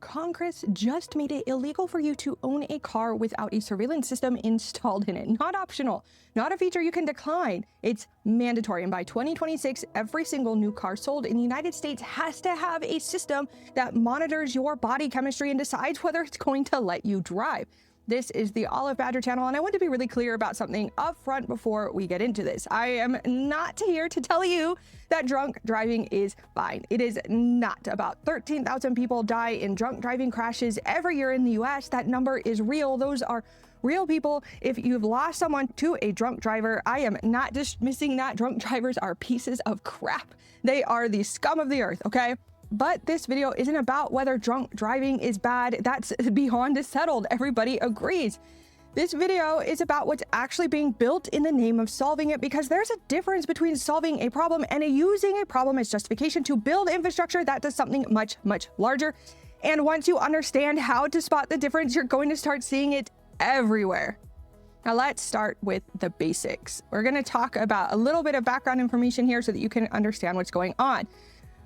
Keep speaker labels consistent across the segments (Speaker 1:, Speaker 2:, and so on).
Speaker 1: Congress just made it illegal for you to own a car without a surveillance system installed in it. Not optional, not a feature you can decline. It's mandatory. And by 2026, every single new car sold in the United States has to have a system that monitors your body chemistry and decides whether it's going to let you drive. This is the Olive Badger channel, and I want to be really clear about something up front before we get into this. I am not here to tell you that drunk driving is fine. It is not. About 13,000 people die in drunk driving crashes every year in the US. That number is real. Those are real people. If you've lost someone to a drunk driver, I am not dismissing that. Drunk drivers are pieces of crap. They are the scum of the earth, okay? But this video isn't about whether drunk driving is bad. That's beyond settled. Everybody agrees. This video is about what's actually being built in the name of solving it, because there's a difference between solving a problem and using a problem as justification to build infrastructure that does something much, much larger. And once you understand how to spot the difference, you're going to start seeing it everywhere. Now let's start with the basics. We're going to talk about a little bit of background information here so that you can understand what's going on.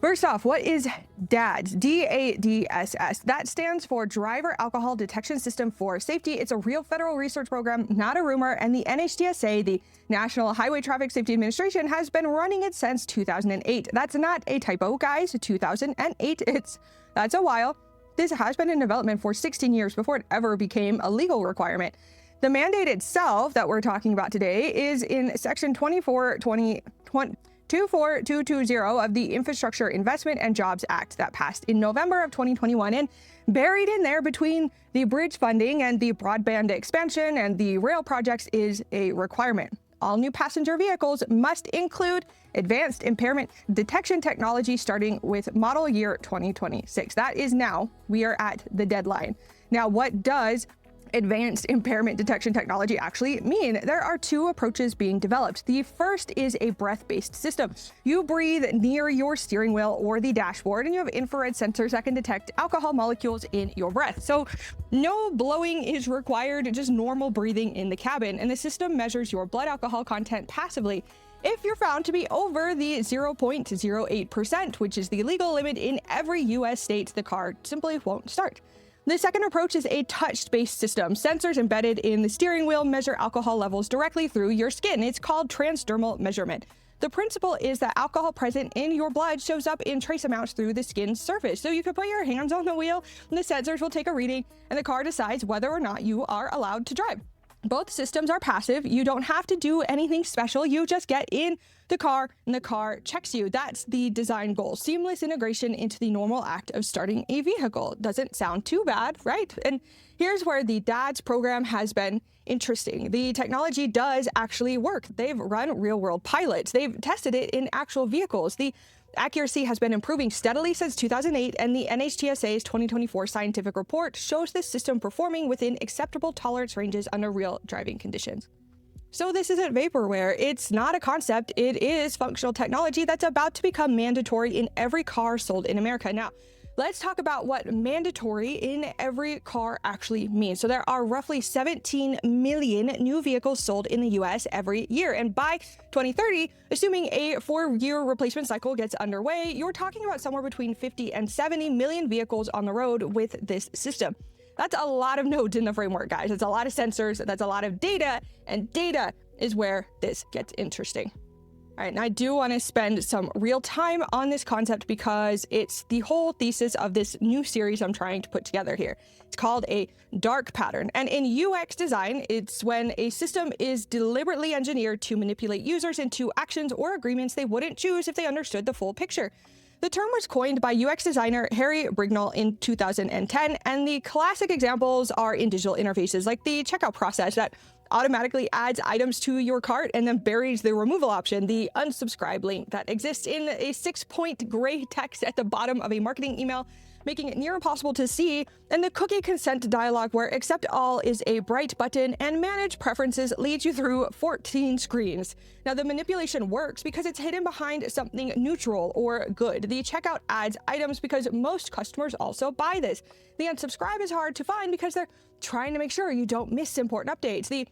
Speaker 1: First off, what is DADSS? DADSS. That stands for Driver Alcohol Detection System for Safety. It's a real federal research program, not a rumor, and the NHTSA, the National Highway Traffic Safety Administration, has been running it since 2008. That's not a typo, guys. 2008. That's a while. This has been in development for 16 years before it ever became a legal requirement. The mandate itself that we're talking about today is in Section 24220 of the Infrastructure Investment and Jobs Act that passed in November of 2021, and buried in there between the bridge funding and the broadband expansion and the rail projects is a requirement. All new passenger vehicles must include advanced impairment detection technology starting with model year 2026. That is now. We are at the deadline. Now, what does advanced impairment detection technology actually mean? There are two approaches being developed. The first is a breath-based system. You breathe near your steering wheel or the dashboard, and you have infrared sensors that can detect alcohol molecules in your breath. So no blowing is required, just normal breathing in the cabin, and the system measures your blood alcohol content passively. If you're found to be over the 0.08%, which is the legal limit in every US state, the car simply won't start. The second approach is a touch-based system. Sensors embedded in the steering wheel measure alcohol levels directly through your skin. It's called transdermal measurement. The principle is that alcohol present in your blood shows up in trace amounts through the skin's surface. So you can put your hands on the wheel, and the sensors will take a reading, and the car decides whether or not you are allowed to drive. Both systems are passive. You don't have to do anything special. You just get in the car and the car checks you. That's the design goal. Seamless integration into the normal act of starting a vehicle. Doesn't sound too bad, right? And here's where the DADSS program has been interesting. The technology does actually work. They've run real-world pilots. They've tested it in actual vehicles. The accuracy has been improving steadily since 2008, and the NHTSA's 2024 scientific report shows this system performing within acceptable tolerance ranges under real driving conditions. So this isn't vaporware. It's not a concept. It is functional technology that's about to become mandatory in every car sold in America. Now, let's talk about what mandatory in every car actually means. So there are roughly 17 million new vehicles sold in the US every year. And by 2030, assuming a 4-year replacement cycle gets underway, you're talking about somewhere between 50 and 70 million vehicles on the road with this system. That's a lot of nodes in the framework, guys. It's a lot of sensors. That's a lot of data, and data is where this gets interesting. All right, and I do want to spend some real time on this concept because it's the whole thesis of this new series I'm trying to put together here. It's called a dark pattern. And in UX design, it's when a system is deliberately engineered to manipulate users into actions or agreements they wouldn't choose if they understood the full picture. The term was coined by UX designer Harry Brignall in 2010, and the classic examples are in digital interfaces like the checkout process that automatically adds items to your cart and then buries the removal option, the unsubscribe link that exists in a 6-point gray text at the bottom of a marketing email, making it near impossible to see, and the cookie consent dialog where accept all is a bright button and manage preferences leads you through 14 screens. Now the manipulation works because it's hidden behind something neutral or good. The checkout adds items because most customers also buy this. The unsubscribe is hard to find because they're trying to make sure you don't miss important updates. The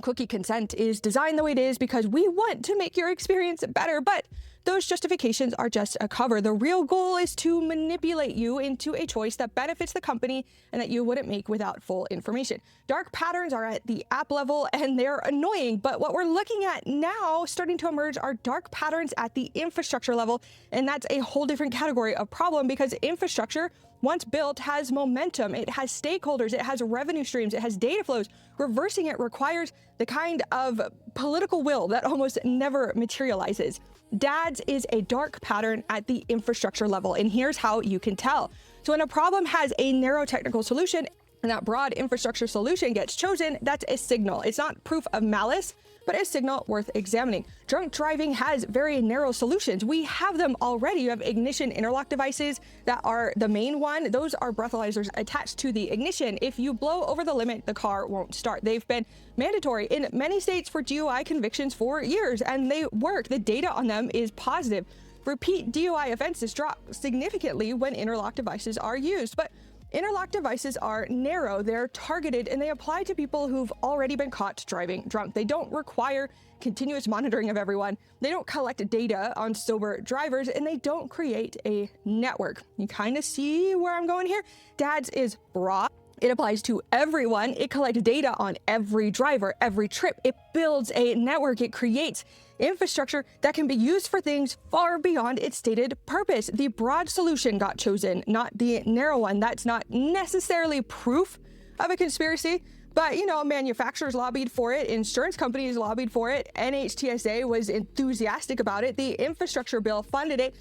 Speaker 1: cookie consent is designed the way it is because we want to make your experience better, but those justifications are just a cover. The real goal is to manipulate you into a choice that benefits the company and that you wouldn't make without full information. Dark patterns are at the app level and they're annoying, but what we're looking at now starting to emerge are dark patterns at the infrastructure level, and that's a whole different category of problem because infrastructure, once built, has momentum, it has stakeholders, it has revenue streams, it has data flows. Reversing it requires the kind of political will that almost never materializes. DADSS is a dark pattern at the infrastructure level, and here's how you can tell. So when a problem has a narrow technical solution and that broad infrastructure solution gets chosen, that's a signal. It's not proof of malice, but a signal worth examining. Drunk driving has very narrow solutions. We have them already. You have ignition interlock devices that are the main one. Those are breathalyzers attached to the ignition. If you blow over the limit, the car won't start. They've been mandatory in many states for DUI convictions for years, and they work. The data on them is positive. Repeat DUI offenses drop significantly when interlock devices are used, but interlock devices are narrow, they're targeted, and they apply to people who've already been caught driving drunk. They don't require continuous monitoring of everyone. They don't collect data on sober drivers, and they don't create a network. You kind of see where I'm going here? DADSS is broad. It applies to everyone. It collects data on every driver, every trip. It builds a network. It creates infrastructure that can be used for things far beyond its stated purpose. The broad solution got chosen, not the narrow one. That's not necessarily proof of a conspiracy, but manufacturers lobbied for it, insurance companies lobbied for it, NHTSA was enthusiastic about it, the infrastructure bill funded it.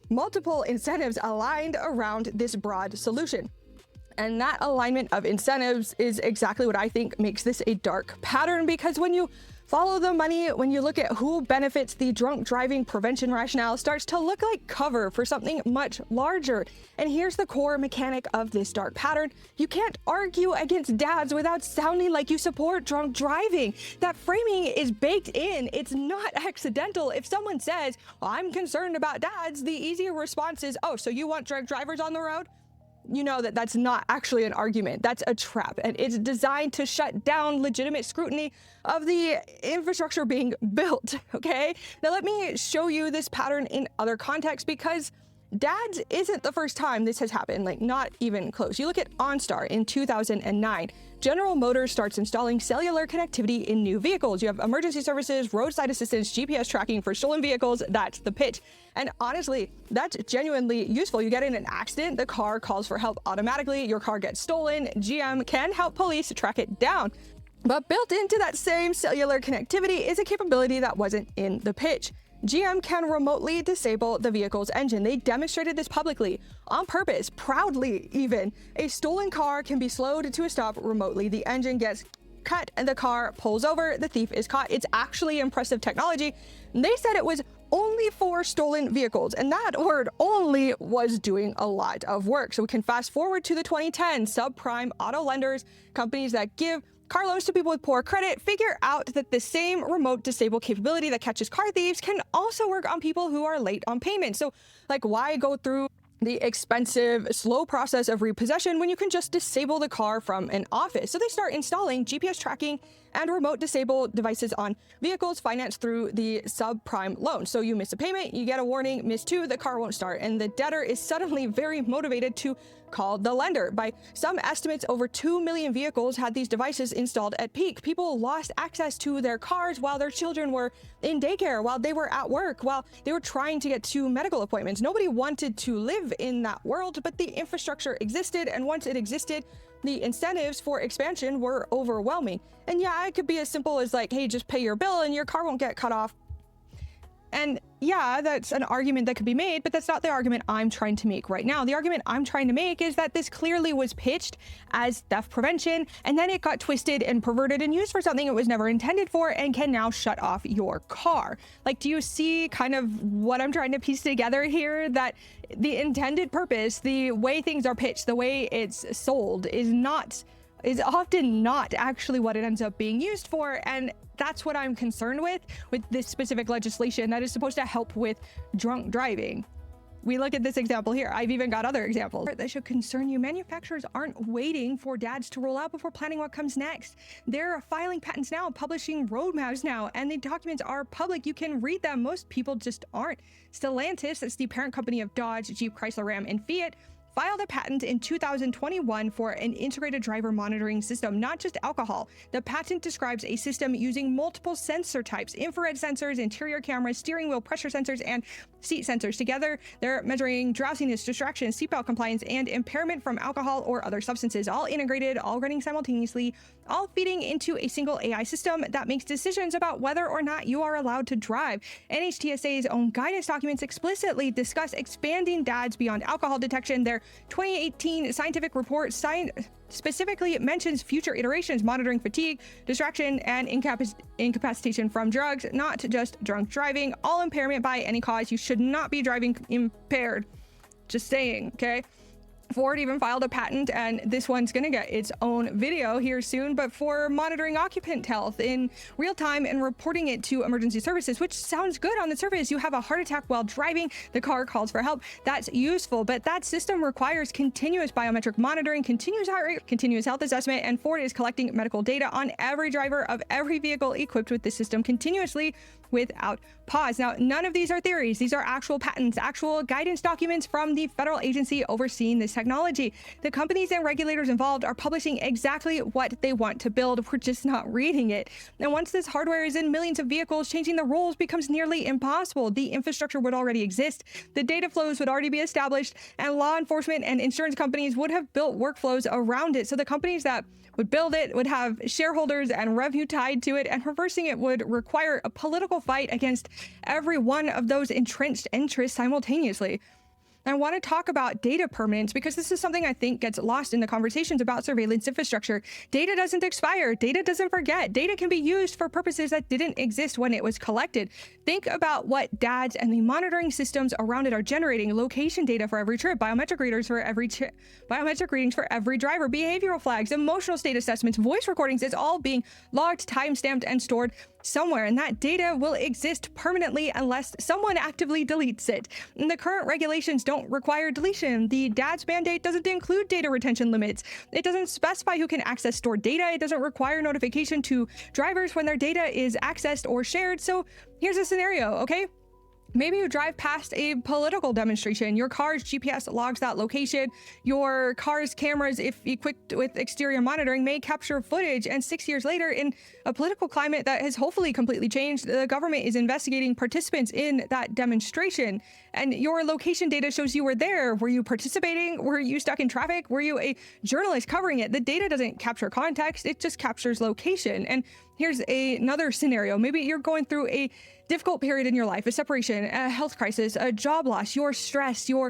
Speaker 1: Multiple incentives aligned around this broad solution. And that alignment of incentives is exactly what I think makes this a dark pattern, because when you follow the money, when you look at who benefits, the drunk driving prevention rationale starts to look like cover for something much larger. And here's the core mechanic of this dark pattern. You can't argue against DADSS without sounding like you support drunk driving. That framing is baked in. It's not accidental. If someone says, well, I'm concerned about DADSS, the easier response is, oh, so you want drunk drivers on the road? You know that that's not actually an argument. That's a trap, and it's designed to shut down legitimate scrutiny of the infrastructure being built, okay? Now let me show you this pattern in other contexts, because DADSS isn't the first time this has happened, like not even close. You look at OnStar in 2009. General Motors starts installing cellular connectivity in new vehicles. You have emergency services, roadside assistance, GPS tracking for stolen vehicles. That's the pitch. And honestly, that's genuinely useful. You get in an accident, the car calls for help automatically, your car gets stolen, GM can help police track it down. But built into that same cellular connectivity is a capability that wasn't in the pitch. GM can remotely disable the vehicle's engine. They demonstrated this publicly, on purpose, proudly even. A stolen car can be slowed to a stop remotely. The engine gets cut and the car pulls over. The thief is caught. It's actually impressive technology. They said it was only for stolen vehicles, and that word only was doing a lot of work. So we can fast forward to the 2010s. Subprime auto lenders, companies that give car loans to people with poor credit, figure out that the same remote disable capability that catches car thieves can also work on people who are late on payments. So like, why go through the expensive, slow process of repossession when you can just disable the car from an office? So they start installing GPS tracking and remote disable devices on vehicles financed through the subprime loan. So you miss a payment, you get a warning, miss two, the car won't start, and the debtor is suddenly very motivated to call the lender. By some estimates, over 2 million vehicles had these devices installed at peak. People lost access to their cars while their children were in daycare, while they were at work, while they were trying to get to medical appointments. Nobody wanted to live in that world, but the infrastructure existed, and once it existed, the incentives for expansion were overwhelming. And yeah, it could be as simple as like, hey, just pay your bill and your car won't get cut off. And yeah, that's an argument that could be made, but that's not the argument I'm trying to make right now. The argument I'm trying to make is that this clearly was pitched as theft prevention, and then it got twisted and perverted and used for something it was never intended for and can now shut off your car. Like, do you see kind of what I'm trying to piece together here? That the intended purpose, the way things are pitched, the way it's sold is often not actually what it ends up being used for. And that's what I'm concerned with this specific legislation that is supposed to help with drunk driving. we look at this example here. I've even got other examples that should concern you. Manufacturers aren't waiting for DADSS to roll out before planning what comes next. They're filing patents now, publishing roadmaps now, and the documents are public. You can read them. Most people just aren't. Stellantis, that's the parent company of Dodge, Jeep, Chrysler, Ram, and Fiat, filed a patent in 2021 for an integrated driver monitoring system, not just alcohol. The patent describes a system using multiple sensor types: infrared sensors, interior cameras, steering wheel pressure sensors, and seat sensors. Together, they're measuring drowsiness, distraction, seatbelt compliance, and impairment from alcohol or other substances, all integrated, all running simultaneously, all feeding into a single AI system that makes decisions about whether or not you are allowed to drive. NHTSA's own guidance documents explicitly discuss expanding DADSS beyond alcohol detection. Their 2018 scientific report specifically mentions future iterations, monitoring fatigue, distraction, and incapacitation from drugs, not just drunk driving. All impairment by any cause. You should not be driving impaired. Just saying, okay? Ford even filed a patent, and this one's going to get its own video here soon, but for monitoring occupant health in real time and reporting it to emergency services, which sounds good on the surface. You have a heart attack while driving, the car calls for help. That's useful, but that system requires continuous biometric monitoring, continuous heart rate, continuous health assessment, and Ford is collecting medical data on every driver of every vehicle equipped with this system continuously without pause. Now, none of these are theories. These are actual patents, actual guidance documents from the federal agency overseeing this technology. The companies and regulators involved are publishing exactly what they want to build. We're just not reading it. And once this hardware is in millions of vehicles, changing the rules becomes nearly impossible. The infrastructure would already exist. The data flows would already be established, and law enforcement and insurance companies would have built workflows around it. So the companies that would build it would have shareholders and revenue tied to it, and reversing it would require a political fight against every one of those entrenched interests simultaneously. I want to talk about data permanence because this is something I think gets lost in the conversations about surveillance infrastructure. Data doesn't expire. Data doesn't forget. Data can be used for purposes that didn't exist when it was collected. Think about what DADSS and the monitoring systems around it are generating: location data for every trip, biometric readings for every driver, behavioral flags, emotional state assessments, voice recordings. It's all being logged, time-stamped, and stored somewhere, and that data will exist permanently unless someone actively deletes it. And the current regulations don't require deletion. The DADSS mandate doesn't include data retention limits. It doesn't specify who can access stored data. It doesn't require notification to drivers when their data is accessed or shared. So here's a scenario, okay? Maybe you drive past a political demonstration. Your car's GPS logs that location. Your car's cameras, if equipped with exterior monitoring, may capture footage. And 6 years later, in a political climate that has hopefully completely changed, the government is investigating participants in that demonstration. And your location data shows you were there. Were you participating? Were you stuck in traffic? Were you a journalist covering it? The data doesn't capture context. It just captures location. And here's another scenario. Maybe you're going through a difficult period in your life, a separation, a health crisis, a job loss, your stress, the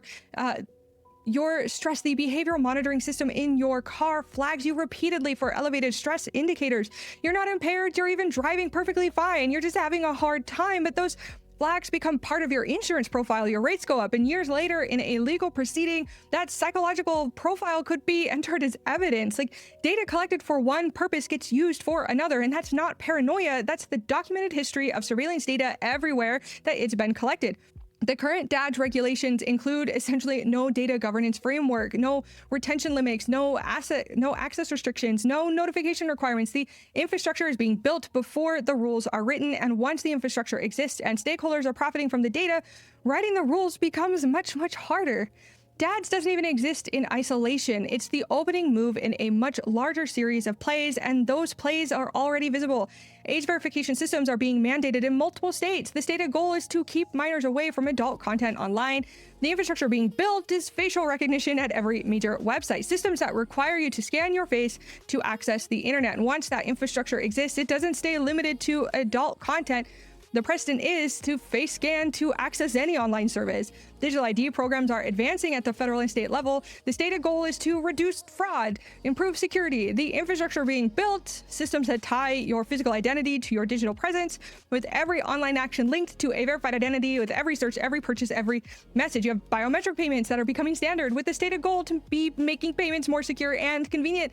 Speaker 1: behavioral monitoring system in your car flags you repeatedly for elevated stress indicators. You're not impaired, you're even driving perfectly fine, you're just having a hard time, but those flags become part of your insurance profile. Your rates go up, and years later in a legal proceeding, that psychological profile could be entered as evidence. Like, data collected for one purpose gets used for another, and that's not paranoia. That's the documented history of surveillance data everywhere that it's been collected. The current DADSS regulations include essentially no data governance framework, no retention limits, no access restrictions, no notification requirements. The infrastructure is being built before the rules are written, and once the infrastructure exists and stakeholders are profiting from the data, writing the rules becomes much, much harder. DADSS doesn't even exist in isolation. It's the opening move in a much larger series of plays, and those plays are already visible. Age verification systems are being mandated in multiple states. The stated goal is to keep minors away from adult content online. The infrastructure being built is facial recognition at every major website, systems that require you to scan your face to access the internet. And once that infrastructure exists, it doesn't stay limited to adult content. The precedent is to face scan to access any online service. Digital ID programs are advancing at the federal and state level. The stated goal is to reduce fraud, improve security. The infrastructure being built, systems that tie your physical identity to your digital presence, with every online action linked to a verified identity, with every search, every purchase, every message. You have biometric payments that are becoming standard, with the stated goal to be making payments more secure and convenient.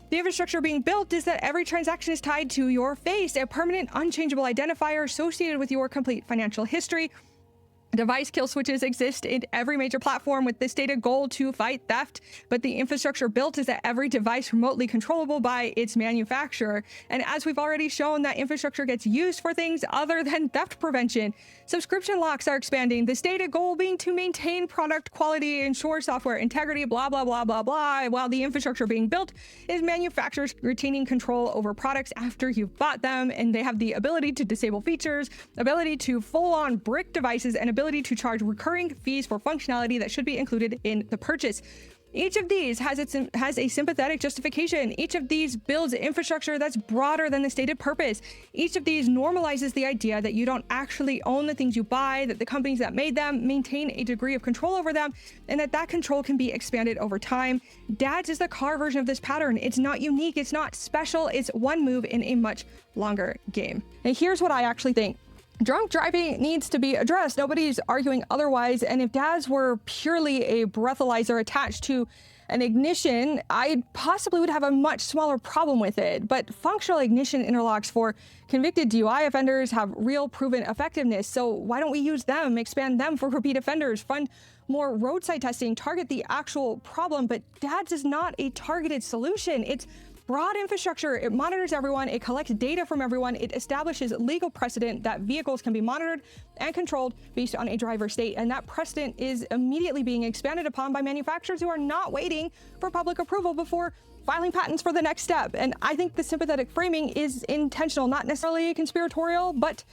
Speaker 1: The infrastructure being built is that every transaction is tied to your face, a permanent, unchangeable identifier associated with your complete financial history. Device kill switches exist in every major platform with the stated goal to fight theft, but the infrastructure built is that every device remotely controllable by its manufacturer. And as we've already shown, that infrastructure gets used for things other than theft prevention. Subscription locks are expanding, the stated goal being to maintain product quality, ensure software integrity, blah, blah, blah, blah, blah, while the infrastructure being built is manufacturers retaining control over products after you've bought them, and they have the ability to disable features, ability to full-on brick devices, and ability to charge recurring fees for functionality that should be included in the purchase. Each of these has a sympathetic justification. Each of these builds infrastructure that's broader than the stated purpose. Each of these normalizes the idea that you don't actually own the things you buy, that the companies that made them maintain a degree of control over them, and that control can be expanded over time. DADSS is the car version of this pattern. It's not unique, it's not special, it's one move in a much longer game. And here's what I actually think. Drunk driving needs to be addressed. Nobody's arguing otherwise. And if DADSS were purely a breathalyzer attached to an ignition, I possibly would have a much smaller problem with it. But functional ignition interlocks for convicted DUI offenders have real proven effectiveness. So why don't we use them, expand them for repeat offenders, fund more roadside testing, target the actual problem? But DADSS is not a targeted solution. It's broad infrastructure. It monitors everyone, it collects data from everyone, it establishes legal precedent that vehicles can be monitored and controlled based on a driver's state, and that precedent is immediately being expanded upon by manufacturers who are not waiting for public approval before filing patents for the next step. And I think the sympathetic framing is intentional, not necessarily conspiratorial, but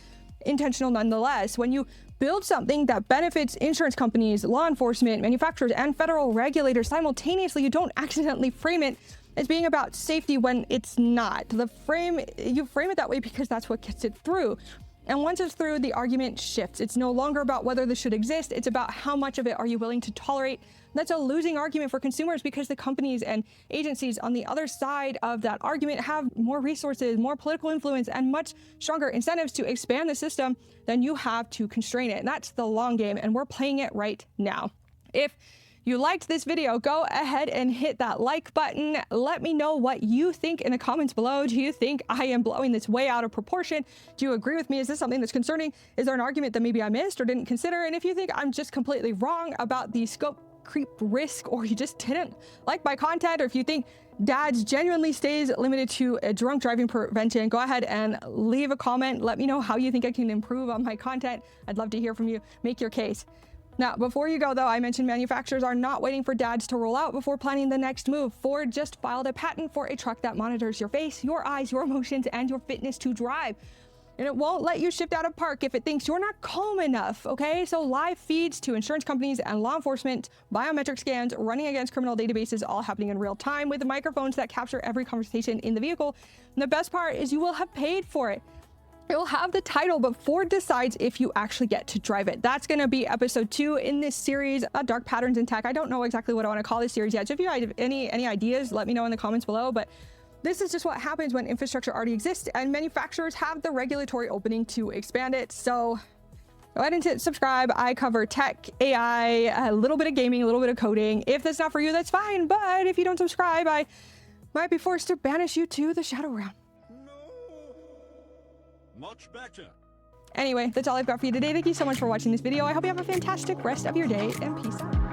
Speaker 1: intentional nonetheless. When you build something that benefits insurance companies, law enforcement, manufacturers, and federal regulators simultaneously, you don't accidentally frame it as being about safety when it's not. You frame it that way because that's what gets it through. And once it's through, the argument shifts. It's no longer about whether this should exist. It's about how much of it are you willing to tolerate. That's a losing argument for consumers because the companies and agencies on the other side of that argument have more resources, more political influence, and much stronger incentives to expand the system than you have to constrain it. And that's the long game, and we're playing it right now. If you liked this video, go ahead and hit that like button. Let me know what you think in the comments below. Do you think I am blowing this way out of proportion? Do you agree with me? Is this something that's concerning? Is there an argument that maybe I missed or didn't consider? And if you think I'm just completely wrong about the scope creep risk, or you just didn't like my content, or if you think DADSS genuinely stays limited to drunk driving prevention, go ahead and leave a comment. Let me know how you think I can improve on my content. I'd love to hear from you. Make your case. Now, before you go though, I mentioned manufacturers are not waiting for DADSS to roll out before planning the next move. Ford just filed a patent for a truck that monitors your face, your eyes, your emotions, and your fitness to drive. And it won't let you shift out of park if it thinks you're not calm enough, okay? So live feeds to insurance companies and law enforcement, biometric scans running against criminal databases, all happening in real time with microphones that capture every conversation in the vehicle. And the best part is you will have paid for it. It will have the title, but Ford decides if you actually get to drive it. That's going to be episode 2 in this series, Dark Patterns in Tech. I don't know exactly what I want to call this series yet. So if you have any ideas, let me know in the comments below. But this is just what happens when infrastructure already exists and manufacturers have the regulatory opening to expand it. So go ahead and hit subscribe. I cover tech, AI, a little bit of gaming, a little bit of coding. If that's not for you, that's fine. But if you don't subscribe, I might be forced to banish you to the Shadow Realm.
Speaker 2: Much better.
Speaker 1: Anyway, that's all I've got for you today. Thank you so much for watching this video. I hope you have a fantastic rest of your day, and peace out.